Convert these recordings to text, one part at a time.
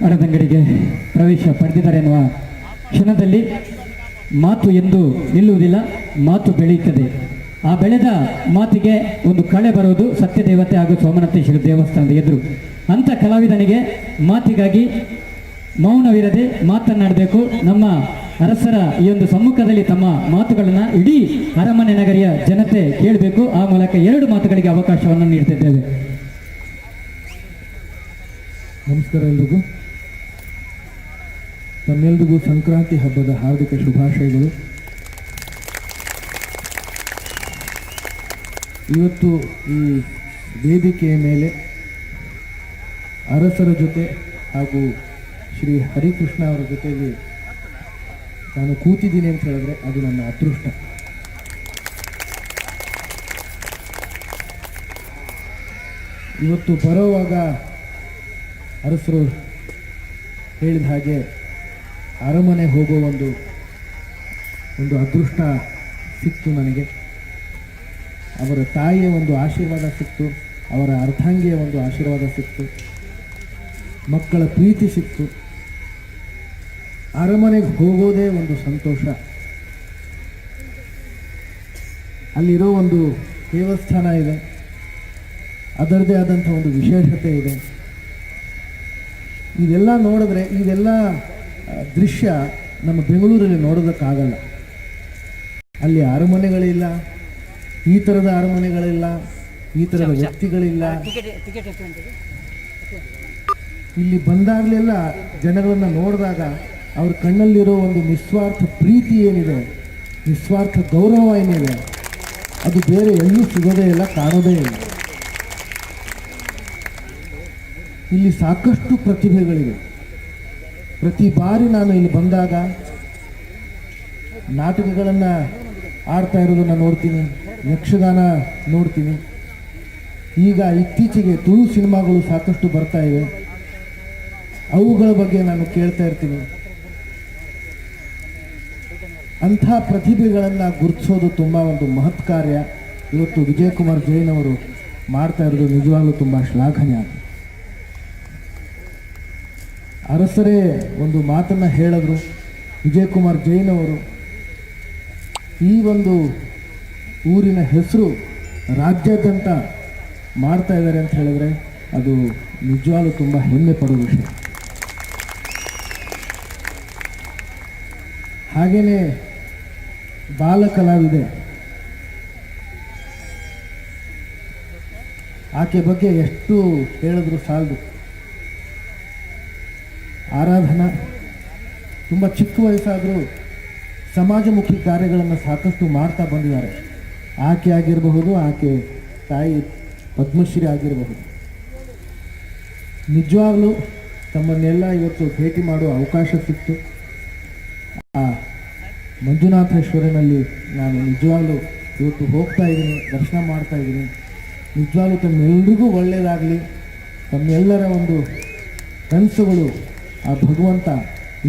ಅಡದಂಗಡಿಗೆ ಪ್ರವೇಶ ಪಡೆದಿದ್ದಾರೆ ಎನ್ನುವ ಕ್ಷಣದಲ್ಲಿ ಮಾತು ಎಂದು ನಿಲ್ಲುವುದಿಲ್ಲ, ಮಾತು ಬೆಳೆಯುತ್ತದೆ. ಆ ಬೆಳೆದ ಮಾತಿಗೆ ಒಂದು ಕಳೆ ಬರುವುದು ಸತ್ಯದೇವತೆ ಹಾಗೂ ಸೋಮನಾಥೇಶ್ವರ ದೇವಸ್ಥಾನದ ಎದುರು. ಅಂಥ ಕಲಾವಿದನಿಗೆ ಮಾತಿಗಾಗಿ ಮೌನವಿರದೆ ಮಾತನಾಡಬೇಕು. ನಮ್ಮ ಅರಸರ ಈ ಒಂದು ಸಮ್ಮುಖದಲ್ಲಿ ತಮ್ಮ ಮಾತುಗಳನ್ನು ಇಡೀ ಅರಮನೆ ನಗರಿಯ ಜನತೆ ಕೇಳಬೇಕು. ಆ ಮೂಲಕ 2 ಮಾತುಗಳಿಗೆ ಅವಕಾಶವನ್ನು ನೀಡ್ತಿದ್ದೇವೆ. ನಮಸ್ಕಾರ ಎಲ್ರಿಗೂ. ತಮ್ಮೆಲ್ರಿಗೂ ಸಂಕ್ರಾಂತಿ ಹಬ್ಬದ ಹಾರ್ದಿಕ ಶುಭಾಶಯಗಳು. ಇವತ್ತು ಈ ವೇದಿಕೆಯ ಮೇಲೆ ಅರಸರ ಜೊತೆ ಹಾಗೂ ಶ್ರೀ ಹರಿಕೃಷ್ಣ ಅವರ ಜೊತೆಗೆ ನಾನು ಕೂತಿದ್ದೀನಿ ಅಂತ ಹೇಳಿದ್ರೆ ಅದು ನನ್ನ ಅದೃಷ್ಟ. ಇವತ್ತು ಬರೋವಾಗ ಅರಸರು ಹೇಳಿದ ಹಾಗೆ ಅರಮನೆ ಹೋಗೋ ಒಂದು ಅದೃಷ್ಟ ಸಿಕ್ತು ನನಗೆ. ಅವರ ತಾಯಿಯ ಒಂದು ಆಶೀರ್ವಾದ ಸಿಕ್ತು, ಅವರ ಅರ್ಧಾಂಗಿಯ ಒಂದು ಆಶೀರ್ವಾದ ಸಿಕ್ತು, ಮಕ್ಕಳ ಪ್ರೀತಿ ಸಿಕ್ತು. ಅರಮನೆಗೆ ಹೋಗೋದೇ ಒಂದು ಸಂತೋಷ. ಅಲ್ಲಿರೋ ಒಂದು ದೇವಸ್ಥಾನ ಇದೆ, ಅದರದೇ ಆದಂಥ ಒಂದು ವಿಶೇಷತೆ ಇದೆ. ಇದೆಲ್ಲ ನೋಡಿದ್ರೆ ಇದೆಲ್ಲ ದೃಶ್ಯ ನಮ್ಮ ಬೆಂಗಳೂರಲ್ಲಿ ನೋಡೋದಕ್ಕಾಗಲ್ಲ. ಅಲ್ಲಿ ಅರಮನೆಗಳಿಲ್ಲ, ಈ ಥರದ ಅರಮನೆಗಳಿಲ್ಲ, ಈ ಥರದ ವ್ಯಕ್ತಿಗಳಿಲ್ಲ. ಇಲ್ಲಿ ಬಂದಾಗಲೆಲ್ಲ ಜನಗಳನ್ನು ನೋಡಿದಾಗ ಅವ್ರ ಕಣ್ಣಲ್ಲಿರೋ ಒಂದು ನಿಸ್ವಾರ್ಥ ಪ್ರೀತಿ ಏನಿದೆ, ನಿಸ್ವಾರ್ಥ ಗೌರವ ಏನಿದೆ, ಅದು ಬೇರೆ ಎಲ್ಲೂ ಸಿಗೋದೇ ಇಲ್ಲ, ಕಾಣೋದೇ ಇಲ್ಲ. ಇಲ್ಲಿ ಸಾಕಷ್ಟು ಪ್ರತಿಭೆಗಳಿವೆ. ಪ್ರತಿ ಬಾರಿ ನಾನು ಇಲ್ಲಿ ಬಂದಾಗ ನಾಟಕಗಳನ್ನು ಆಡ್ತಾ ಇರೋದನ್ನು ನೋಡ್ತೀನಿ, ಯಕ್ಷಗಾನ ನೋಡ್ತೀನಿ. ಈಗ ಇತ್ತೀಚೆಗೆ ತುಳು ಸಿನಿಮಾಗಳು ಸಾಕಷ್ಟು ಬರ್ತಾ ಇವೆ, ಅವುಗಳ ಬಗ್ಗೆ ನಾನು ಕೇಳ್ತಾ ಇರ್ತೀನಿ. ಅಂಥ ಪ್ರತಿಭೆಗಳನ್ನು ಗುರುತಿಸೋದು ತುಂಬ ಒಂದು ಮಹತ್ ಕಾರ್ಯ. ಇವತ್ತು ವಿಜಯಕುಮಾರ್ ಜೈನ್ ಅವರು ಮಾಡ್ತಾ ಇರೋದು ನಿಜವಾಗ್ಲೂ ತುಂಬ ಶ್ಲಾಘನೀಯ. ಅರಸರೇ ಒಂದು ಮಾತನ್ನು ಹೇಳಿದ್ರು, ವಿಜಯಕುಮಾರ್ ಜೈನ್ ಅವರು ಈ ಒಂದು ಊರಿನ ಹೆಸರು ರಾಜ್ಯಾದ್ಯಂತ ಮಾಡ್ತಾ ಇದ್ದಾರೆ ಅಂತ ಹೇಳಿದ್ರೆ ಅದು ನಿಜವಾಗ್ಲೂ ತುಂಬ ಹೆಮ್ಮೆ ಪಡುವ ವಿಷಯ. ಹಾಗೆಯೇ ಬಾಲ ಕಲಾವಿದೆ, ಆಕೆ ಬಗ್ಗೆ ಎಷ್ಟು ಹೇಳಿದ್ರು ಸಾಲದು. ಆರಾಧನಾ ತುಂಬ ಚಿಕ್ಕ ವಯಸ್ಸಾದರೂ ಸಮಾಜಮುಖಿ ಕಾರ್ಯಗಳನ್ನು ಸಾಕಷ್ಟು ಮಾಡ್ತಾ ಬಂದಿದ್ದಾರೆ. ಆಕೆ ಆಗಿರಬಹುದು, ಆಕೆ ತಾಯಿ ಪದ್ಮಶ್ರೀ ಆಗಿರಬಹುದು. ನಿಜವಾಗ್ಲೂ ತಮ್ಮನ್ನೆಲ್ಲ ಇವತ್ತು ಭೇಟಿ ಮಾಡುವ ಅವಕಾಶ ಸಿಕ್ತು. ಆ ಮಂಜುನಾಥೇಶ್ವರನಲ್ಲಿ ನಾನು ನಿಜವಾಗ್ಲೂ ಇವತ್ತು ಹೋಗ್ತಾ ಇದ್ದೀನಿ, ದರ್ಶನ ಮಾಡ್ತಾ ಇದ್ದೀನಿ. ನಿಜವಾಗ್ಲೂ ತಮ್ಮೆಲ್ಲರಿಗೂ ಒಳ್ಳೆಯದಾಗಲಿ. ತಮ್ಮೆಲ್ಲರ ಒಂದು ಕನಸುಗಳು ಆ ಭಗವಂತ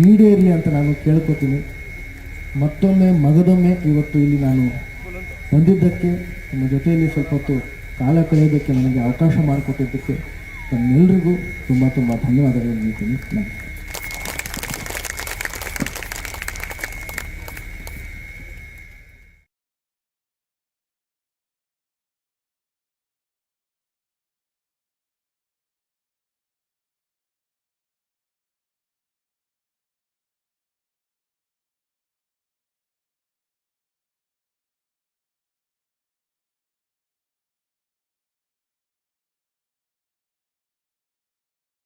ಈಡೇರಲಿ ಅಂತ ನಾನು ಕೇಳ್ಕೊತೀನಿ. ಮತ್ತೊಮ್ಮೆ ಮಗದೊಮ್ಮೆ ಇವತ್ತು ಇಲ್ಲಿ ನಾನು ಬಂದಿದ್ದಕ್ಕೆ, ನಿಮ್ಮ ಜೊತೆಯಲ್ಲಿ ಸ್ವಲ್ಪ ಹೊತ್ತು ಕಾಲ ಕಳೆಯೋದಕ್ಕೆ ನನಗೆ ಅವಕಾಶ ಮಾಡಿಕೊಟ್ಟಿದ್ದಕ್ಕೆ ತಮ್ಮೆಲ್ಲರಿಗೂ ತುಂಬ ತುಂಬ ಧನ್ಯವಾದಗಳನ್ನು ನೀಡ್ತೀನಿ.